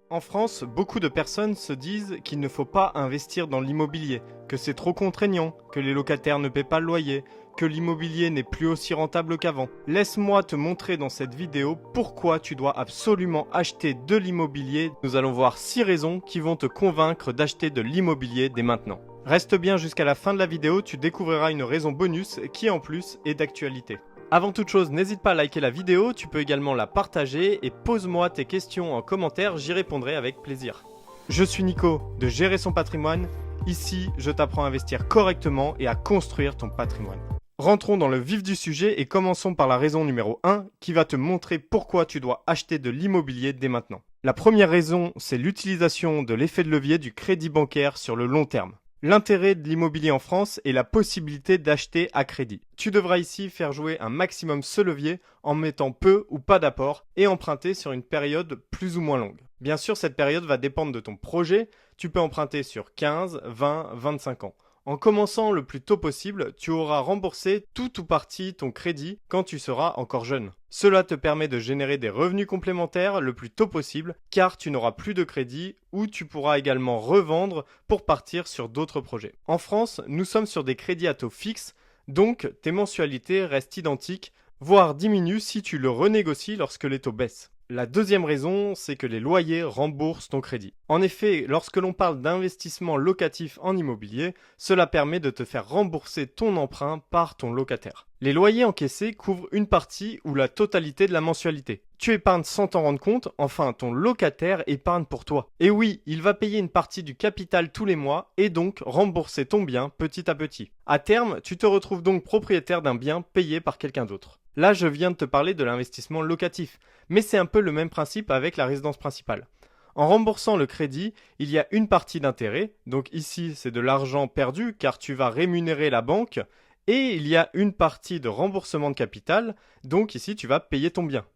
En France, beaucoup de personnes se disent qu'il ne faut pas investir dans l'immobilier, que c'est trop contraignant, que les locataires ne paient pas le loyer, que l'immobilier n'est plus aussi rentable qu'avant. Laisse-moi te montrer dans cette vidéo pourquoi tu dois absolument acheter de l'immobilier. Nous allons voir 6 raisons qui vont te convaincre d'acheter de l'immobilier dès maintenant. Reste bien jusqu'à la fin de la vidéo, tu découvriras une raison bonus qui en plus est d'actualité. Avant toute chose, n'hésite pas à liker la vidéo, tu peux également la partager et pose-moi tes questions en commentaire, j'y répondrai avec plaisir. Je suis Nico de Gérer son patrimoine. Ici, je t'apprends à investir correctement et à construire ton patrimoine. Rentrons dans le vif du sujet et commençons par la raison numéro 1 qui va te montrer pourquoi tu dois acheter de l'immobilier dès maintenant. La première raison, c'est l'utilisation de l'effet de levier du crédit bancaire sur le long terme. L'intérêt de l'immobilier en France est la possibilité d'acheter à crédit. Tu devras ici faire jouer un maximum ce levier en mettant peu ou pas d'apport et emprunter sur une période plus ou moins longue. Bien sûr, cette période va dépendre de ton projet. Tu peux emprunter sur 15, 20, 25 ans. En commençant le plus tôt possible, tu auras remboursé tout ou partie ton crédit quand tu seras encore jeune. Cela te permet de générer des revenus complémentaires le plus tôt possible car tu n'auras plus de crédit ou tu pourras également revendre pour partir sur d'autres projets. En France, nous sommes sur des crédits à taux fixe, donc tes mensualités restent identiques, voire diminuent si tu le renégocies lorsque les taux baissent. La deuxième raison, c'est que les loyers remboursent ton crédit. En effet, lorsque l'on parle d'investissement locatif en immobilier, cela permet de te faire rembourser ton emprunt par ton locataire. Les loyers encaissés couvrent une partie ou la totalité de la mensualité. Tu épargnes sans t'en rendre compte, enfin ton locataire épargne pour toi. Et oui, il va payer une partie du capital tous les mois et donc rembourser ton bien petit à petit. À terme, tu te retrouves donc propriétaire d'un bien payé par quelqu'un d'autre. Là, je viens de te parler de l'investissement locatif, mais c'est un peu le même principe avec la résidence principale. En remboursant le crédit, il y a une partie d'intérêt, donc ici c'est de l'argent perdu car tu vas rémunérer la banque, et il y a une partie de remboursement de capital, donc ici tu vas payer ton bien.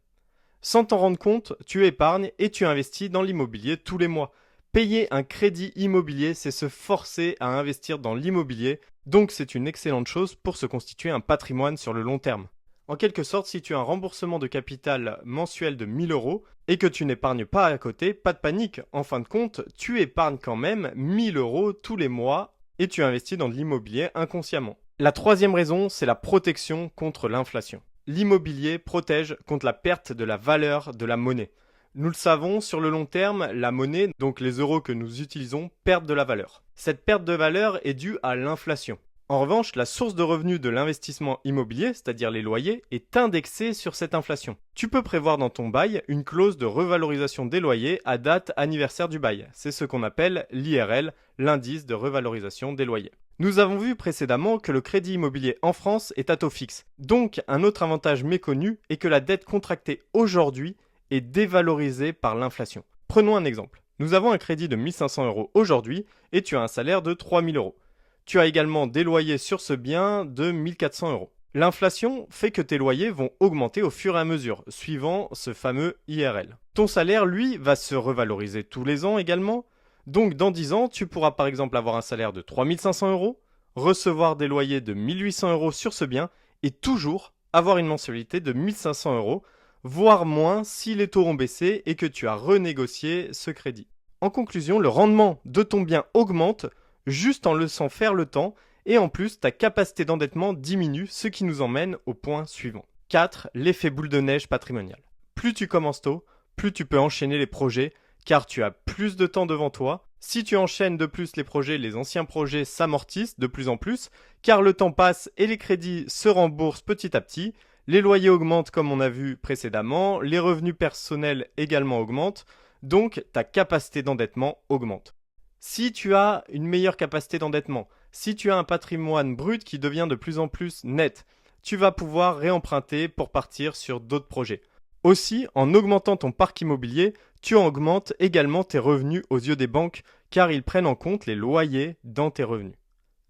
Sans t'en rendre compte, tu épargnes et tu investis dans l'immobilier tous les mois. Payer un crédit immobilier, c'est se forcer à investir dans l'immobilier, donc c'est une excellente chose pour se constituer un patrimoine sur le long terme. En quelque sorte, si tu as un remboursement de capital mensuel de 1000 euros et que tu n'épargnes pas à côté, pas de panique. En fin de compte, tu épargnes quand même 1000 euros tous les mois et tu investis dans de l'immobilier inconsciemment. La troisième raison, c'est la protection contre l'inflation. L'immobilier protège contre la perte de la valeur de la monnaie. Nous le savons, sur le long terme, la monnaie, donc les euros que nous utilisons, perdent de la valeur. Cette perte de valeur est due à l'inflation. En revanche, la source de revenus de l'investissement immobilier, c'est-à-dire les loyers, est indexée sur cette inflation. Tu peux prévoir dans ton bail une clause de revalorisation des loyers à date anniversaire du bail. C'est ce qu'on appelle l'IRL, l'indice de revalorisation des loyers. Nous avons vu précédemment que le crédit immobilier en France est à taux fixe. Donc, un autre avantage méconnu est que la dette contractée aujourd'hui est dévalorisée par l'inflation. Prenons un exemple. Nous avons un crédit de 1500 euros aujourd'hui et tu as un salaire de 3000 euros. Tu as également des loyers sur ce bien de 1400 euros. L'inflation fait que tes loyers vont augmenter au fur et à mesure, suivant ce fameux IRL. Ton salaire, lui, va se revaloriser tous les ans également. Donc, dans 10 ans, tu pourras par exemple avoir un salaire de 3500 euros, recevoir des loyers de 1800 euros sur ce bien et toujours avoir une mensualité de 1500 euros, voire moins si les taux ont baissé et que tu as renégocié ce crédit. En conclusion, le rendement de ton bien augmente juste en laissant faire le temps et en plus ta capacité d'endettement diminue, ce qui nous emmène au point suivant. 4. L'effet boule de neige patrimonial. Plus tu commences tôt, plus tu peux enchaîner les projets car tu as plus de temps devant toi. Si tu enchaînes de plus les projets, les anciens projets s'amortissent de plus en plus car le temps passe et les crédits se remboursent petit à petit. Les loyers augmentent comme on a vu précédemment, les revenus personnels également augmentent, donc ta capacité d'endettement augmente. Si tu as une meilleure capacité d'endettement, si tu as un patrimoine brut qui devient de plus en plus net, tu vas pouvoir réemprunter pour partir sur d'autres projets. Aussi, en augmentant ton parc immobilier, tu augmentes également tes revenus aux yeux des banques car ils prennent en compte les loyers dans tes revenus.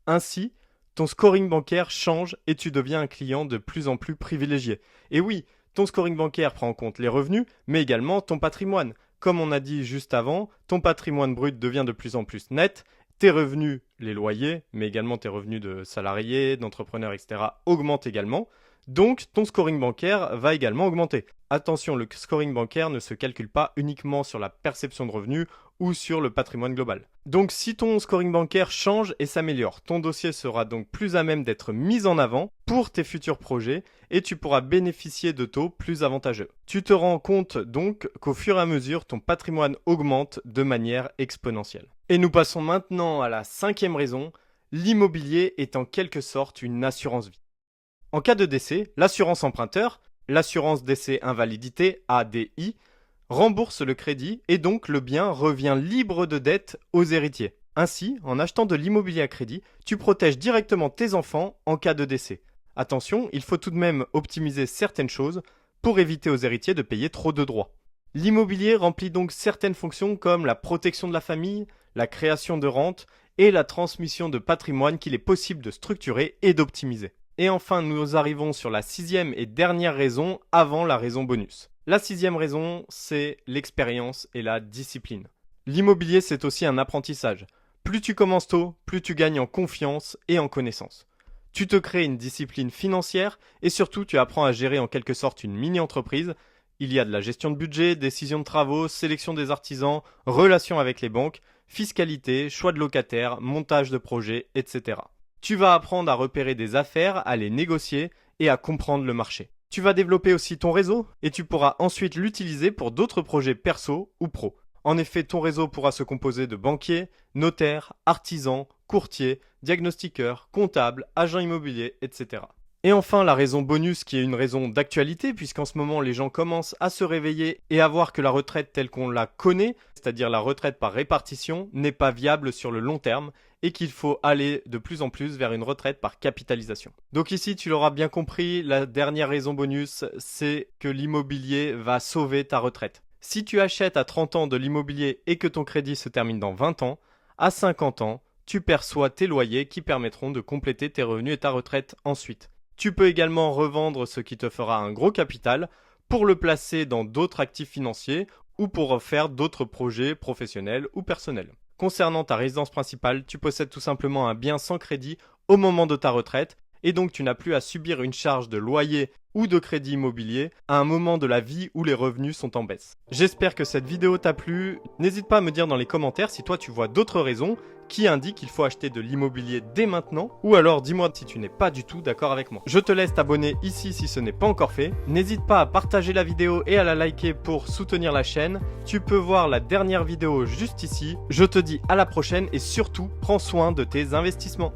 Ainsi, ton scoring bancaire change et tu deviens un client de plus en plus privilégié. Et oui, ton scoring bancaire prend en compte les revenus, mais également ton patrimoine. Comme on a dit juste avant, ton patrimoine brut devient de plus en plus net, tes revenus, les loyers, mais également tes revenus de salariés, d'entrepreneurs, etc. augmentent également. Donc ton scoring bancaire va également augmenter. Attention, le scoring bancaire ne se calcule pas uniquement sur la perception de revenus ou sur le patrimoine global. Donc si ton scoring bancaire change et s'améliore, ton dossier sera donc plus à même d'être mis en avant pour tes futurs projets et tu pourras bénéficier de taux plus avantageux. Tu te rends compte donc qu'au fur et à mesure, ton patrimoine augmente de manière exponentielle. Et nous passons maintenant à la 5e raison, l'immobilier est en quelque sorte une assurance vie. En cas de décès, l'assurance emprunteur, l'assurance décès invalidité ADI, rembourse le crédit et donc le bien revient libre de dette aux héritiers. Ainsi, en achetant de l'immobilier à crédit, tu protèges directement tes enfants en cas de décès. Attention, il faut tout de même optimiser certaines choses pour éviter aux héritiers de payer trop de droits. L'immobilier remplit donc certaines fonctions comme la protection de la famille, la création de rentes et la transmission de patrimoine qu'il est possible de structurer et d'optimiser. Et enfin, nous arrivons sur la 6e et dernière raison avant la raison bonus. La 6e raison, c'est l'expérience et la discipline. L'immobilier, c'est aussi un apprentissage. Plus tu commences tôt, plus tu gagnes en confiance et en connaissance. Tu te crées une discipline financière et surtout tu apprends à gérer en quelque sorte une mini-entreprise. Il y a de la gestion de budget, décision de travaux, sélection des artisans, relations avec les banques, fiscalité, choix de locataires, montage de projets, etc. Tu vas apprendre à repérer des affaires, à les négocier et à comprendre le marché. Tu vas développer aussi ton réseau et tu pourras ensuite l'utiliser pour d'autres projets perso ou pro. En effet, ton réseau pourra se composer de banquiers, notaires, artisans, courtiers, diagnostiqueurs, comptables, agents immobiliers, etc. Et enfin, la raison bonus qui est une raison d'actualité puisqu'en ce moment les gens commencent à se réveiller et à voir que la retraite telle qu'on la connaît, c'est-à-dire la retraite par répartition, n'est pas viable sur le long terme et qu'il faut aller de plus en plus vers une retraite par capitalisation. Donc ici, tu l'auras bien compris, la dernière raison bonus, c'est que l'immobilier va sauver ta retraite. Si tu achètes à 30 ans de l'immobilier et que ton crédit se termine dans 20 ans, à 50 ans, tu perçois tes loyers qui permettront de compléter tes revenus et ta retraite ensuite. Tu peux également revendre ce qui te fera un gros capital pour le placer dans d'autres actifs financiers ou pour faire d'autres projets professionnels ou personnels. Concernant ta résidence principale, tu possèdes tout simplement un bien sans crédit au moment de ta retraite et donc tu n'as plus à subir une charge de loyer ou de crédit immobilier à un moment de la vie où les revenus sont en baisse. J'espère que cette vidéo t'a plu. N'hésite pas à me dire dans les commentaires si toi tu vois d'autres raisons qui indiquent qu'il faut acheter de l'immobilier dès maintenant ou alors dis-moi si tu n'es pas du tout d'accord avec moi. Je te laisse t'abonner ici si ce n'est pas encore fait. N'hésite pas à partager la vidéo et à la liker pour soutenir la chaîne. Tu peux voir la dernière vidéo juste ici. Je te dis à la prochaine et surtout prends soin de tes investissements.